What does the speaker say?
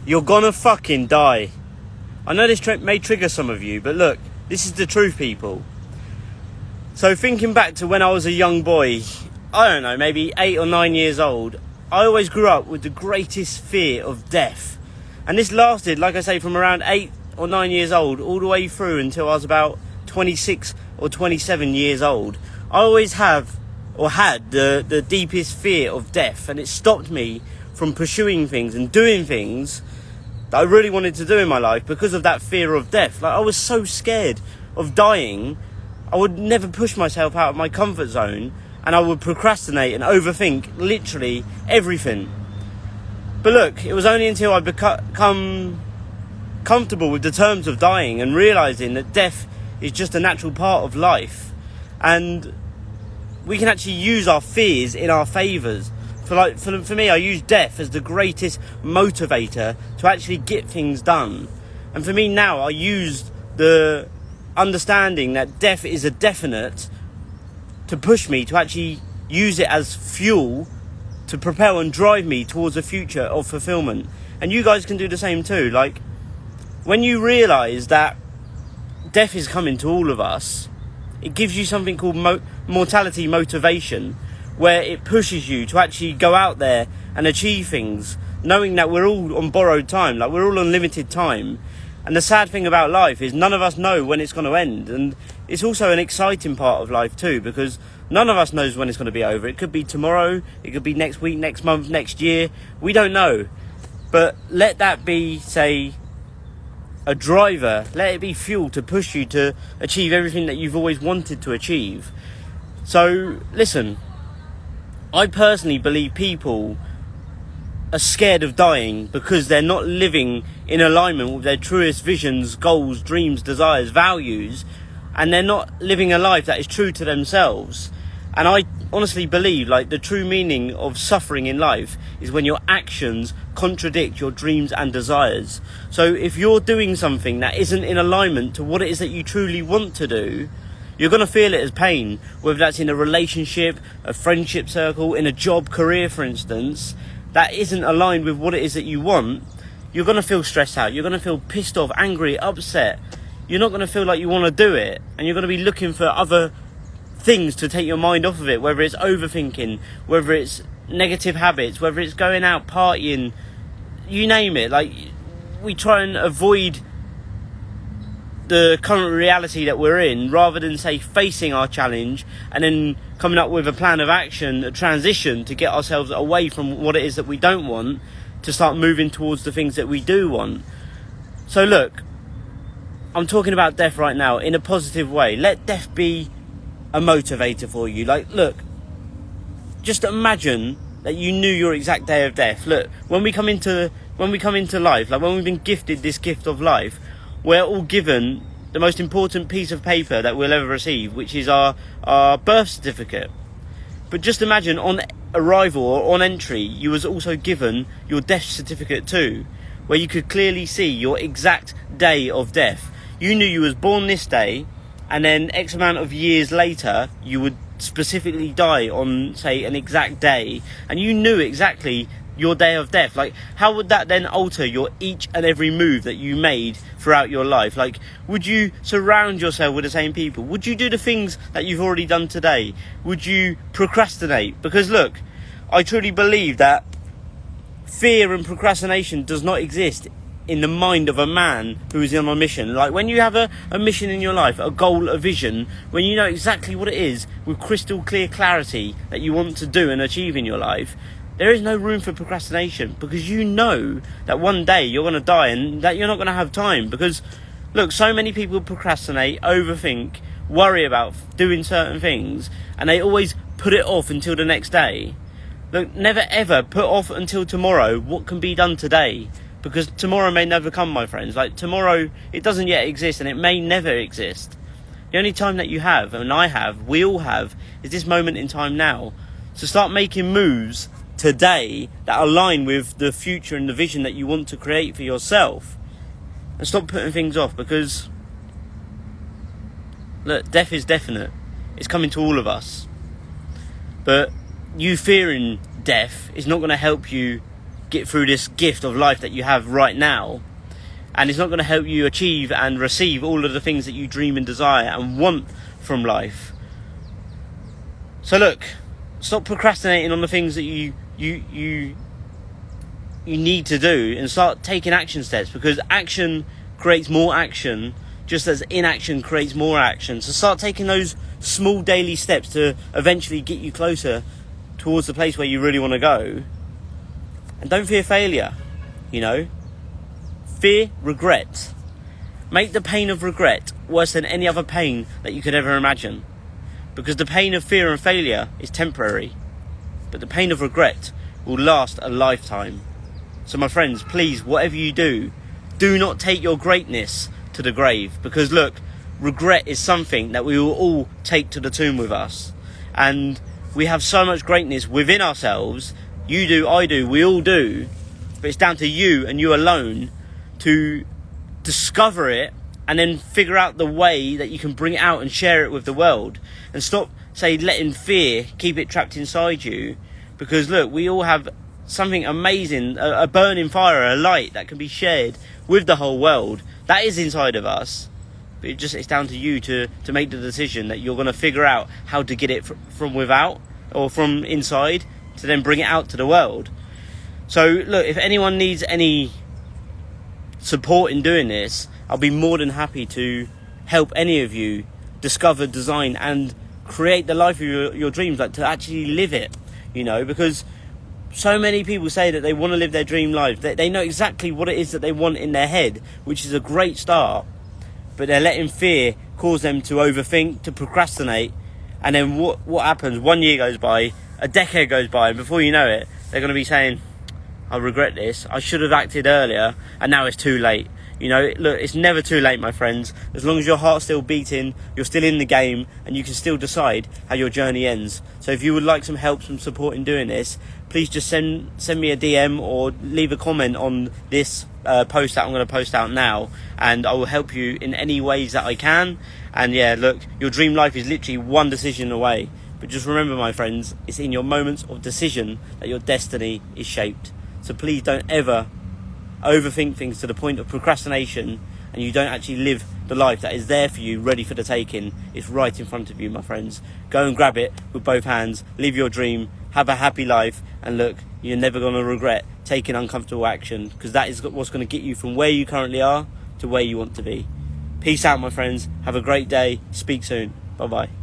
You're gonna fucking die. I know this may trigger some of you, but look, this is the truth, people. So thinking back to when I was a young boy, I don't know, maybe 8 or 9 years old, I always grew up with the greatest fear of death. And this lasted, like I say, from around 8 or 9 years old all the way through until I was about 26 or 27 years old. I always had the deepest fear of death, and it stopped me from pursuing things and doing things that I really wanted to do in my life because of that fear of death. Like, I was so scared of dying, I would never push myself out of my comfort zone, and I would procrastinate and overthink literally everything. But look, it was only until I become comfortable with the terms of dying and realising that death is just a natural part of life, and we can actually use our fears in our favours. For me, I use death as the greatest motivator to actually get things done. And for me now, I use the understanding that death is a definite to push me to actually use it as fuel to propel and drive me towards a future of fulfillment. And you guys can do the same too. Like, when you realise that death is coming to all of us, it gives you something called mortality motivation, where it pushes you to actually go out there and achieve things, knowing that we're all on borrowed time, like we're all on limited time. And the sad thing about life is none of us know when it's going to end. And it's also an exciting part of life too, because none of us knows when it's going to be over. It could be tomorrow, it could be next week, next month, next year. We don't know. But let that be, say, a driver. Let it be fuel to push you to achieve everything that you've always wanted to achieve. So, listen, I personally believe people are scared of dying because they're not living in alignment with their truest visions, goals, dreams, desires, values, and they're not living a life that is true to themselves. And I honestly believe, like, the true meaning of suffering in life is when your actions contradict your dreams and desires. So if you're doing something that isn't in alignment to what it is that you truly want to do, you're going to feel it as pain, whether that's in a relationship, a friendship circle, in a job, career, for instance, that isn't aligned with what it is that you want. You're going to feel stressed out. You're going to feel pissed off, angry, upset. You're not going to feel like you want to do it. And you're going to be looking for other things to take your mind off of it, whether it's overthinking, whether it's negative habits, whether it's going out, partying, you name it. Like, we try and avoid the current reality that we're in, rather than, say, facing our challenge and then coming up with a plan of action, a transition to get ourselves away from what it is that we don't want to start moving towards the things that we do want. So look, I'm talking about death right now in a positive way. Let death be a motivator for you. Like, look, just imagine that you knew your exact day of death. Look, when we come into life, like when we've been gifted this gift of life, we're all given the most important piece of paper that we'll ever receive, which is our birth certificate. But just imagine, on arrival or on entry, you was also given your death certificate too, where you could clearly see your exact day of death. You knew you was born this day, and then X amount of years later, you would specifically die on, say, an exact day, and you knew exactly your day of death. Like, how would that then alter your each and every move that you made throughout your life? Like, would you surround yourself with the same people? Would you do the things that you've already done today? Would you procrastinate? Because look, I truly believe that fear and procrastination does not exist in the mind of a man who is on a mission. Like, when you have a mission in your life, a goal, a vision, when you know exactly what it is with crystal clear clarity that you want to do and achieve in your life, there is no room for procrastination, because you know that one day you're going to die and that you're not going to have time. Because look, so many people procrastinate, overthink, worry about doing certain things, and they always put it off until the next day. Look, never ever put off until tomorrow what can be done today, because tomorrow may never come, my friends. Like, tomorrow, it doesn't yet exist, and it may never exist. The only time that you have, and I have, we all have, is this moment in time now. So start making moves today that align with the future and the vision that you want to create for yourself, and stop putting things off. Because look, death is definite. It's coming to all of us, but you fearing death is not going to help you get through this gift of life that you have right now, and it's not going to help you achieve and receive all of the things that you dream and desire and want from life. So look, stop procrastinating on the things that you need to do, and start taking action steps, because action creates more action, just as inaction creates more action. So start taking those small daily steps to eventually get you closer towards the place where you really want to go. And don't fear failure, fear regret. Make the pain of regret worse than any other pain that you could ever imagine, because the pain of fear and failure is temporary, but the pain of regret will last a lifetime. So my friends, please, whatever you do, do not take your greatness to the grave, because look, regret is something that we will all take to the tomb with us. And we have so much greatness within ourselves. You do, I do, we all do. But it's down to you and you alone to discover it, and then figure out the way that you can bring it out and share it with the world. And stop, letting fear keep it trapped inside you. Because look, we all have something amazing, a burning fire, a light that can be shared with the whole world. That is inside of us. But it's down to you to make the decision that you're going to figure out how to get it from without, or from inside, to then bring it out to the world. So look, if anyone needs any support in doing this, I'll be more than happy to help any of you discover, design and create the life of your dreams, to actually live it, because so many people say that they want to live their dream life. They know exactly what it is that they want in their head, which is a great start, but they're letting fear cause them to overthink, to procrastinate, and then what happens? 1 year goes by, a decade goes by, and before you know it, they're going to be saying, I regret this, I should have acted earlier, and now it's too late. Look, it's never too late, my friends. As long as your heart's still beating, you're still in the game, and you can still decide how your journey ends. So if you would like some help, some support in doing this, please just send me a DM or leave a comment on this post that I'm going to post out now, and I will help you in any ways that I can. And yeah, look, your dream life is literally one decision away. But just remember, my friends, it's in your moments of decision that your destiny is shaped. So please don't ever overthink things to the point of procrastination, and you don't actually live the life that is there for you, ready for the taking. It's right in front of you, my friends. Go and grab it with both hands, live your dream, have a happy life, and look, you're never going to regret taking uncomfortable action, because that is what's going to get you from where you currently are to where you want to be. Peace out, my friends. Have a great day. Speak soon. Bye bye.